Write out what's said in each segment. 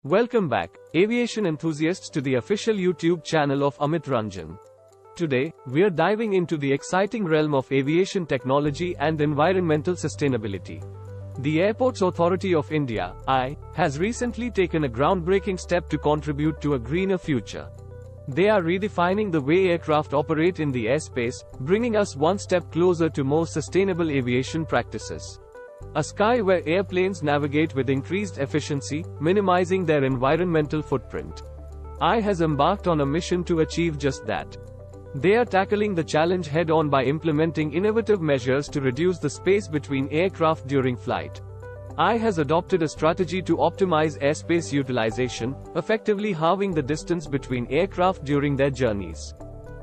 Welcome back, aviation enthusiasts, to the official YouTube channel of Amit Ranjan. Today, we're diving into the exciting realm of aviation technology and environmental sustainability. The Airports Authority of India, AAI, has recently taken a groundbreaking step to contribute to a greener future. They are redefining the way aircraft operate in the airspace, bringing us one step closer to more sustainable aviation practices. A sky where airplanes navigate with increased efficiency, minimizing their environmental footprint. AAI has embarked on a mission to achieve just that. They are tackling the challenge head-on by implementing innovative measures to reduce the space between aircraft during flight. AAI has adopted a strategy to optimize airspace utilization, effectively halving the distance between aircraft during their journeys.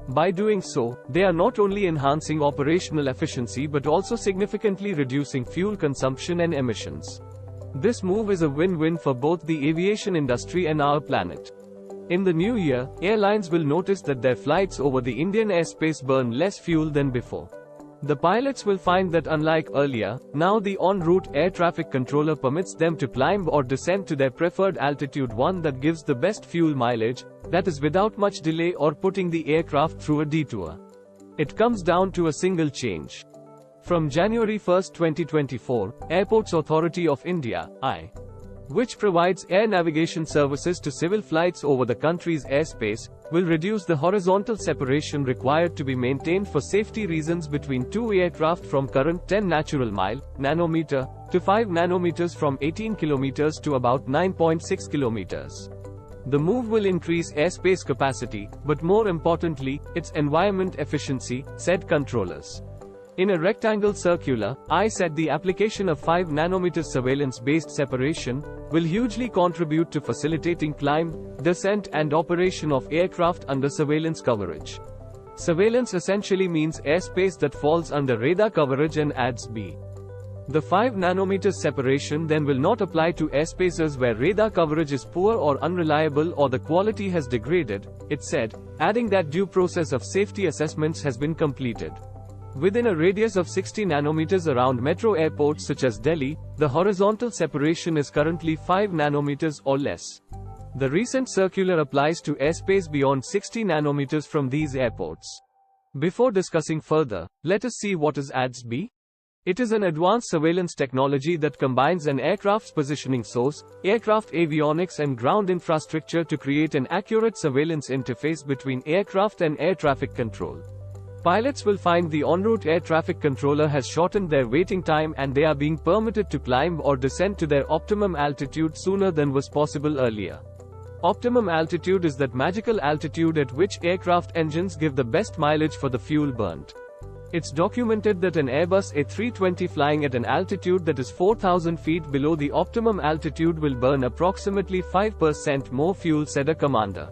By doing so, they are not only enhancing operational efficiency but also significantly reducing fuel consumption and emissions. This move is a win-win for both the aviation industry and our planet. In the new year, airlines will notice that their flights over the Indian airspace burn less fuel than before. The pilots will find that unlike earlier, now the en route air traffic controller permits them to climb or descend to their preferred altitude, one that gives the best fuel mileage, that is without much delay or putting the aircraft through a detour. It comes down to a single change. From January 1, 2024, Airports Authority of India, AAI, which provides air navigation services to civil flights over the country's airspace, will reduce the horizontal separation required to be maintained for safety reasons between two aircraft from current 10 natural nanometer to 5 nanometers, from 18 kilometers to about 9.6 kilometers. The move will increase airspace capacity, but more importantly, its environment efficiency, said controllers. In a rectangle circular, AAI said the application of 5 nanometer surveillance-based separation will hugely contribute to facilitating climb, descent and operation of aircraft under surveillance coverage. Surveillance essentially means airspace that falls under radar coverage and adds B. The 5 nanometer separation then will not apply to airspaces where radar coverage is poor or unreliable or the quality has degraded, it said, adding that due process of safety assessments has been completed. Within a radius of 60 nanometers around metro airports such as Delhi, the horizontal separation is currently 5 nanometers or less. The recent circular applies to airspace beyond 60 nanometers from these airports. Before discussing further, let us see what is ADS-B. It is an advanced surveillance technology that combines an aircraft's positioning source, aircraft avionics and ground infrastructure to create an accurate surveillance interface between aircraft and air traffic control. Pilots will find the en route air traffic controller has shortened their waiting time and they are being permitted to climb or descend to their optimum altitude sooner than was possible earlier. Optimum altitude is that magical altitude at which aircraft engines give the best mileage for the fuel burnt. It's documented that an Airbus A320 flying at an altitude that is 4,000 feet below the optimum altitude will burn approximately 5% more fuel, said a commander.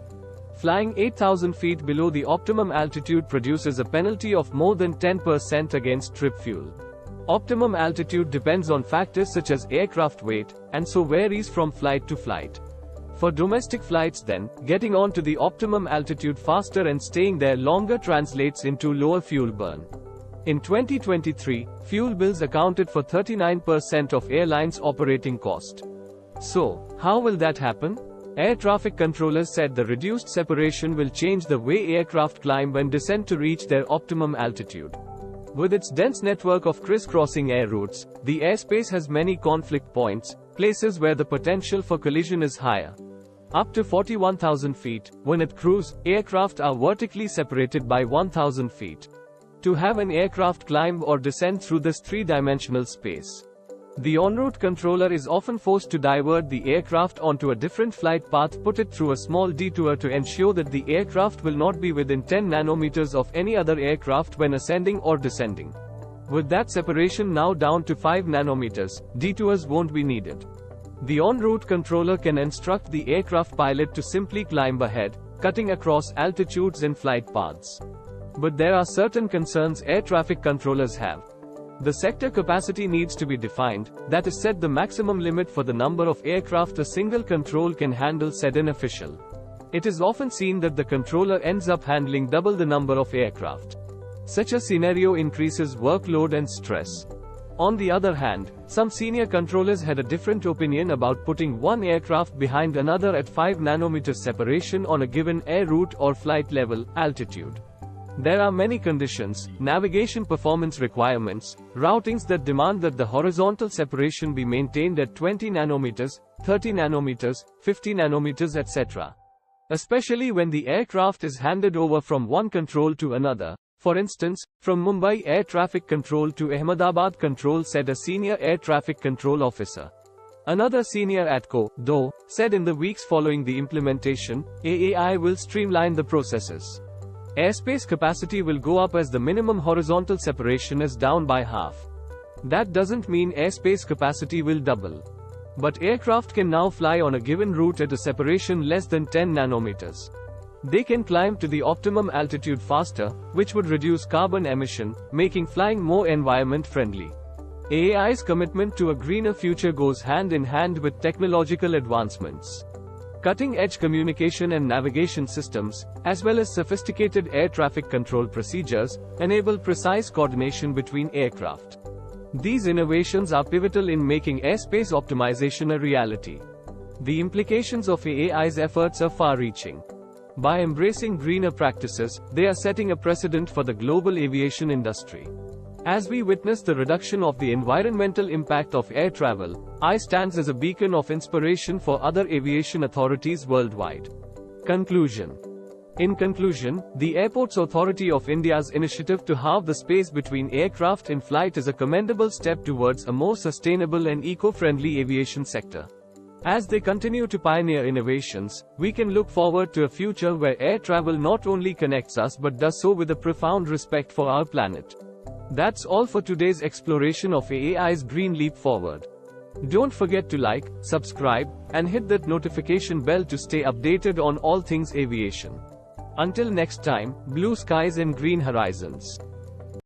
Flying 8,000 feet below the optimum altitude produces a penalty of more than 10% against trip fuel. Optimum altitude depends on factors such as aircraft weight, and so varies from flight to flight. For domestic flights then, getting on to the optimum altitude faster and staying there longer translates into lower fuel burn. In 2023, fuel bills accounted for 39% of airlines' operating cost. So, how will that happen? Air traffic controllers said the reduced separation will change the way aircraft climb and descend to reach their optimum altitude. With its dense network of crisscrossing air routes, the airspace has many conflict points, places where the potential for collision is higher. Up to 41,000 feet, when at cruise, aircraft are vertically separated by 1,000 feet. To have an aircraft climb or descend through this three-dimensional space, the en route controller is often forced to divert the aircraft onto a different flight path, put it through a small detour to ensure that the aircraft will not be within 10 nanometers of any other aircraft when ascending or descending. With that separation now down to 5 nanometers, detours won't be needed. The en route controller can instruct the aircraft pilot to simply climb ahead, cutting across altitudes and flight paths. But there are certain concerns air traffic controllers have. The sector capacity needs to be defined, that is, set the maximum limit for the number of aircraft a single control can handle, said an official. It is often seen that the controller ends up handling double the number of aircraft. Such a scenario increases workload and stress. On the other hand, some senior controllers had a different opinion about putting one aircraft behind another at 5 nanometers separation on a given air route or flight level, altitude. There are many conditions, navigation performance requirements, routings that demand that the horizontal separation be maintained at 20 nanometers, 30 nanometers, 50 nanometers, etc. Especially when the aircraft is handed over from one control to another. For instance, from Mumbai Air Traffic Control to Ahmedabad Control, said a senior air traffic control officer. Another senior ATCO, though, said in the weeks following the implementation, AAI will streamline the processes. Airspace capacity will go up as the minimum horizontal separation is down by half. That doesn't mean airspace capacity will double. But aircraft can now fly on a given route at a separation less than 10 nanometers. They can climb to the optimum altitude faster, which would reduce carbon emission, making flying more environment friendly. AAI's commitment to a greener future goes hand in hand with technological advancements. Cutting-edge communication and navigation systems, as well as sophisticated air traffic control procedures, enable precise coordination between aircraft. These innovations are pivotal in making airspace optimization a reality. The implications of AAI's efforts are far-reaching. By embracing greener practices, they are setting a precedent for the global aviation industry. As we witness the reduction of the environmental impact of air travel, AI stands as a beacon of inspiration for other aviation authorities worldwide. Conclusion. In conclusion, the Airports Authority of India's initiative to halve the space between aircraft in flight is a commendable step towards a more sustainable and eco-friendly aviation sector. As they continue to pioneer innovations, we can look forward to a future where air travel not only connects us but does so with a profound respect for our planet. That's all for today's exploration of AAI's Green Leap Forward. Don't forget to like, subscribe, and hit that notification bell to stay updated on all things aviation. Until next time, blue skies and green horizons.